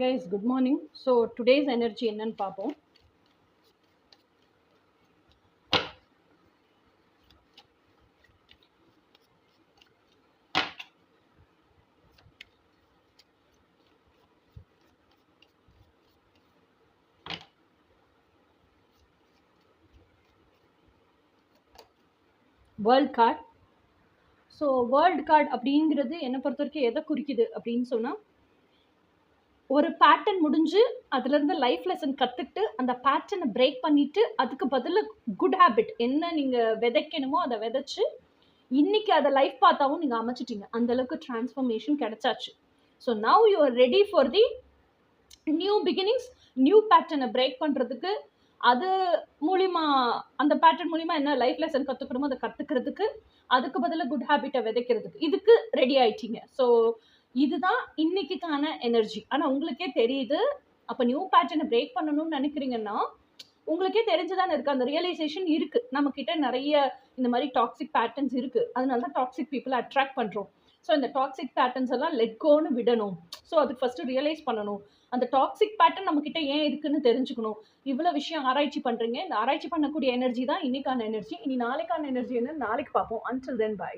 guys, good morning. So today's energy என்னன்னு பார்ப்போம். World card. So world card அப்படிங்கிறது என்னை பொறுத்த வரைக்கும் எதை குறிக்குது அப்படின்னு சொன்னால், ஒரு பேட்டர்ன் முடிஞ்சு அதுலேருந்து லைஃப் லெசன் கற்றுக்கிட்டு அந்த பேட்டர்னை பிரேக் பண்ணிவிட்டு அதுக்கு பதிலாக குட் ஹேபிட் என்ன நீங்கள் விதைக்கணுமோ அதை விதைச்சு இன்னைக்கு அதை லைஃப் பார்த்தாவும் நீங்கள் அமைச்சிட்டீங்க. அந்தளவுக்கு டிரான்ஸ்ஃபர்மேஷன் கிடைச்சாச்சு. So now you are ready for the new beginnings. New பேட்டர்னை பிரேக் பண்ணுறதுக்கு, அது மூலிமா அந்த பேட்டர்ன் மூலிமா என்ன லைஃப் லெசன் கற்றுக்கணுமோ அதை கற்றுக்கிறதுக்கு, அதுக்கு பதிலாக குட் ஹேபிட்டை விதைக்கிறதுக்கு இதுக்கு ரெடி ஆயிட்டீங்க. ஸோ இதுதான் இன்னைக்குக்கான எனர்ஜி. ஆனால் உங்களுக்கே தெரியுது, அப்போ நியூ பேட்டர்னை பிரேக் பண்ணணும்னு நினைக்கிறீங்கன்னா உங்களுக்கே தெரிஞ்சுதானே இருக்குது, அந்த ரியலைசேஷன் இருக்குது. நம்மக்கிட்ட நிறைய இந்த மாதிரி டாக்ஸிக் பேட்டர்ன்ஸ் இருக்குது. அதனால தான் டாக்ஸிக் பீப்புளை அட்ராக்ட் பண்ணுறோம். ஸோ இந்த டாக்ஸிக் பேட்டர்ன்ஸ் எல்லாம் லெட் கோன்னு விடணும். ஸோ அதுக்கு ஃபஸ்ட்டு ரியலைஸ் பண்ணணும். அந்த டாக்ஸிக் பேட்டர்ன் நம்மக்கிட்ட ஏன் இருக்குன்னு தெரிஞ்சுக்கணும். இவ்வளோ விஷயம் ஆராய்ச்சி பண்ணுறீங்க. இந்த ஆராய்ச்சி பண்ணக்கூடிய எனர்ஜி தான் இன்னைக்கான எனர்ஜி. இனி நாளைக்கான எனர்ஜி என்ன நாளைக்கு பார்ப்போம். Until then by.